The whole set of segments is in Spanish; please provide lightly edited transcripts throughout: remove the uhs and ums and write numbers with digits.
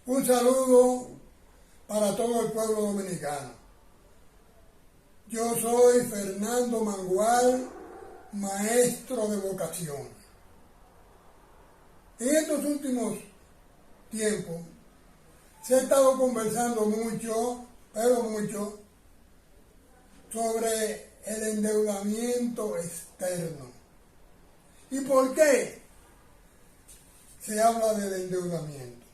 Un saludo para todo el pueblo dominicano. Yo soy Fernando Mangual, maestro de vocación. En estos últimos tiempos se ha estado conversando mucho, sobre el endeudamiento externo. ¿Y por qué se habla del endeudamiento?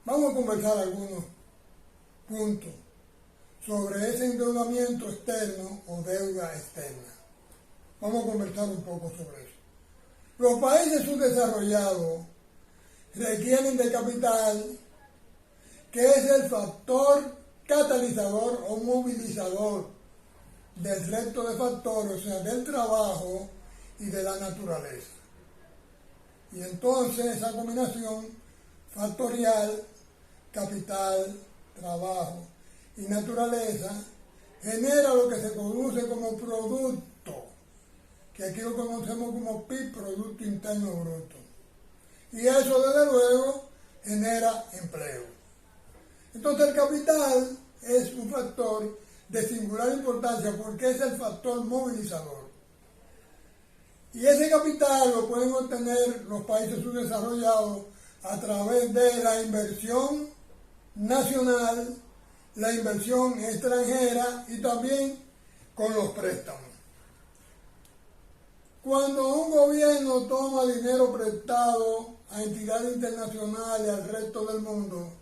Vamos a conversar algunos puntos sobre ese endeudamiento externo o deuda externa. Vamos a conversar un poco sobre eso. Los países subdesarrollados requieren de capital, que es el factor catalizador o movilizador del resto de factores, o sea, del trabajo y de la naturaleza. Y entonces esa combinación factorial, capital, trabajo y naturaleza, genera lo que se conoce como producto, que aquí lo conocemos como PIB, Producto Interno Bruto. Y eso, desde luego, genera empleo. Entonces el capital es un factor de singular importancia porque es el factor movilizador. Y ese capital lo pueden obtener los países subdesarrollados a través de la inversión nacional, la inversión extranjera y también con los préstamos. Cuando un gobierno toma dinero prestado a entidades internacionales y al resto del mundo,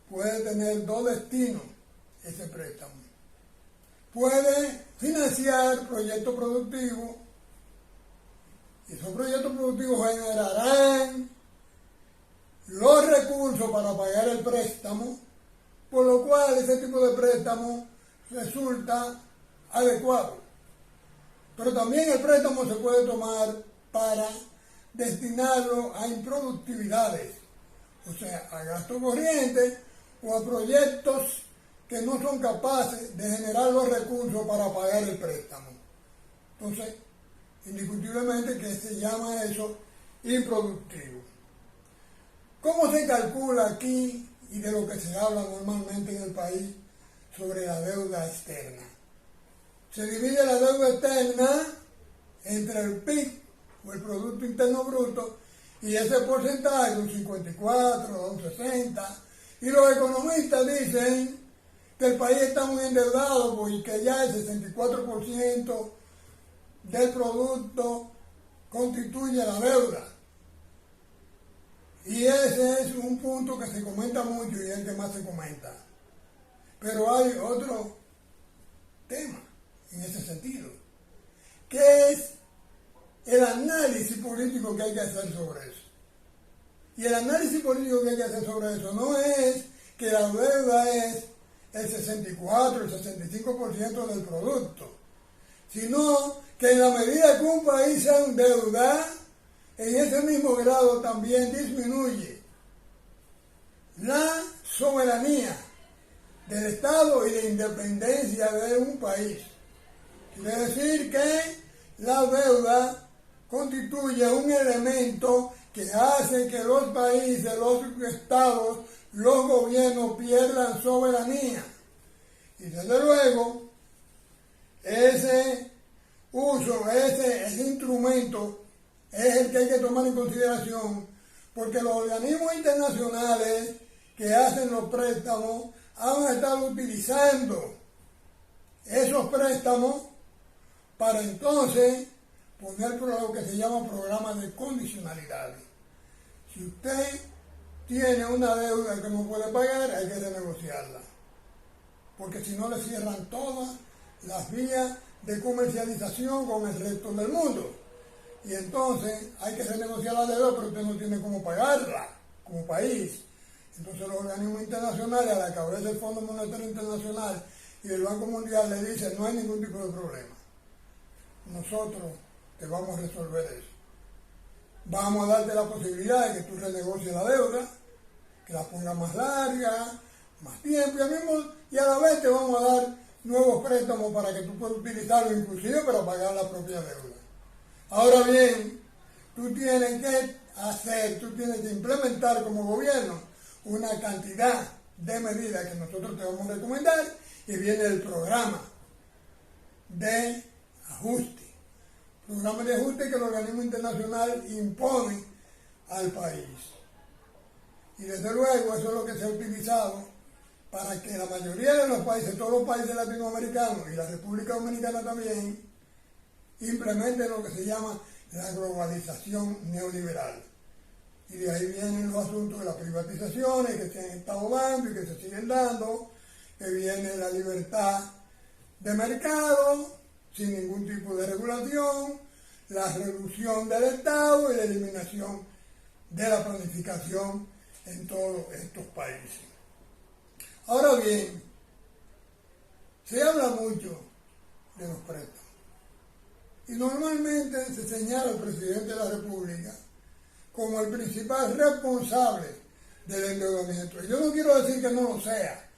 puede tener dos destinos ese préstamo. Puede financiar proyectos productivos y esos proyectos productivos generarán los recursos para pagar el préstamo, por lo cual ese tipo de préstamo resulta adecuado. Pero también el préstamo se puede tomar para destinarlo a improductividades, o sea, a gasto corriente o a proyectos que no son capaces de generar los recursos para pagar el préstamo. Entonces, indiscutiblemente que se llama eso improductivo. ¿Cómo se calcula aquí y de lo que se habla normalmente en el país sobre la deuda externa? Se divide la deuda externa entre el PIB o el Producto Interno Bruto y ese porcentaje, un 54, un 60, y los economistas dicen que el país está muy endeudado porque ya el 64% del producto constituye la deuda. Y ese es un punto que se comenta mucho y es el que más se comenta. Pero hay otro tema en ese sentido, que es el análisis político que hay que hacer sobre eso. Y el análisis político que hay que hacer sobre eso no es que la deuda es el 64, el 65% del producto, sino que en la medida que un país se endeuda, en ese mismo grado también disminuye la soberanía del Estado y la independencia de un país. Quiere decir que la deuda constituye un elemento que hace que los países, los estados, los gobiernos pierdan soberanía. Y desde luego, ese uso, ese instrumento es el que hay que tomar en consideración, porque los organismos internacionales que hacen los préstamos han estado utilizando esos préstamos para entonces poner lo que se llama programas de condicionalidades. Si usted tiene una deuda que no puede pagar, hay que renegociarla, porque si no le cierran todas las vías de comercialización con el resto del mundo. Y entonces hay que renegociar la deuda, pero usted no tiene cómo pagarla como país. Entonces los organismos internacionales, a la cabeza del Fondo Monetario Internacional y el Banco Mundial, le dicen: no hay ningún tipo de problema. Nosotros te vamos a resolver eso. Vamos a darte la posibilidad de que tú renegocies la deuda, que la pongas más larga, más tiempo, y a la vez te vamos a dar nuevos préstamos para que tú puedas utilizarlo inclusive para pagar la propia deuda. Ahora bien, tú tienes que hacer, tú tienes que implementar como gobierno una cantidad de medidas que nosotros te vamos a recomendar y viene el programa de ajuste. Programa de ajuste que el organismo internacional impone al país. Y desde luego eso es lo que se ha utilizado para que la mayoría de los países, todos los países latinoamericanos y la República Dominicana también, implementen lo que se llama la globalización neoliberal. Y de ahí vienen los asuntos de las privatizaciones que se han estado dando y que se siguen dando, que viene la libertad de mercado, sin ningún tipo de regulación, la reducción del Estado y la eliminación de la planificación en todos estos países. Ahora bien, se habla mucho de los préstamos y normalmente se señala al presidente de la República como el principal responsable del endeudamiento. Yo no quiero decir que no lo sea.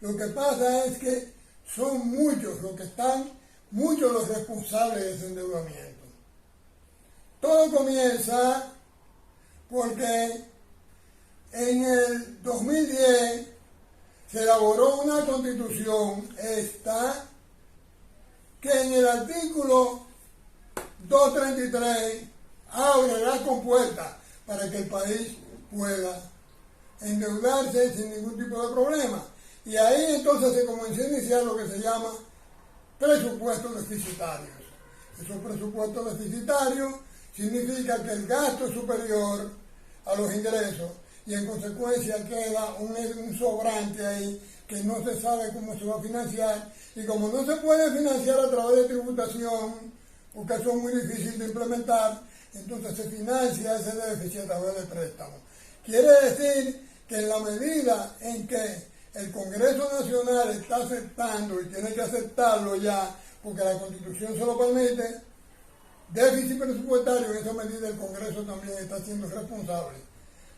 Lo que pasa es que son muchos los responsables de ese endeudamiento. Todo comienza porque en el 2010 se elaboró una constitución que en el artículo 233 abre la compuerta para que el país pueda endeudarse sin ningún tipo de problema. Y ahí entonces se comenzó a iniciar lo que se llama presupuestos deficitarios. Esos presupuestos deficitarios significa que el gasto es superior a los ingresos y en consecuencia queda un sobrante ahí que no se sabe cómo se va a financiar, y como no se puede financiar a través de tributación, porque eso es muy difícil de implementar, entonces se financia ese déficit a través de préstamos. Quiere decir que en la medida en que el Congreso Nacional está aceptando, y tiene que aceptarlo ya, porque la Constitución se lo permite, déficit presupuestario, en esa medida el Congreso también está siendo responsable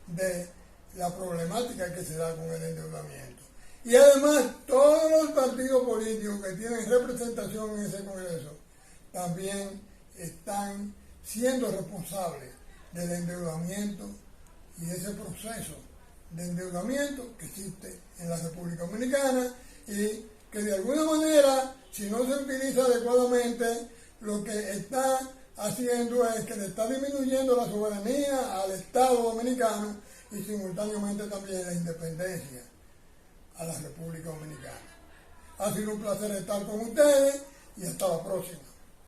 de la problemática que se da con el endeudamiento. Y además, todos los partidos políticos que tienen representación en ese Congreso también están siendo responsables del endeudamiento y ese proceso de endeudamiento que existe en la República Dominicana, y que de alguna manera, si no se utiliza adecuadamente, lo que está haciendo es que le está disminuyendo la soberanía al Estado dominicano y simultáneamente también la independencia a la República Dominicana. Ha sido un placer estar con ustedes y hasta la próxima.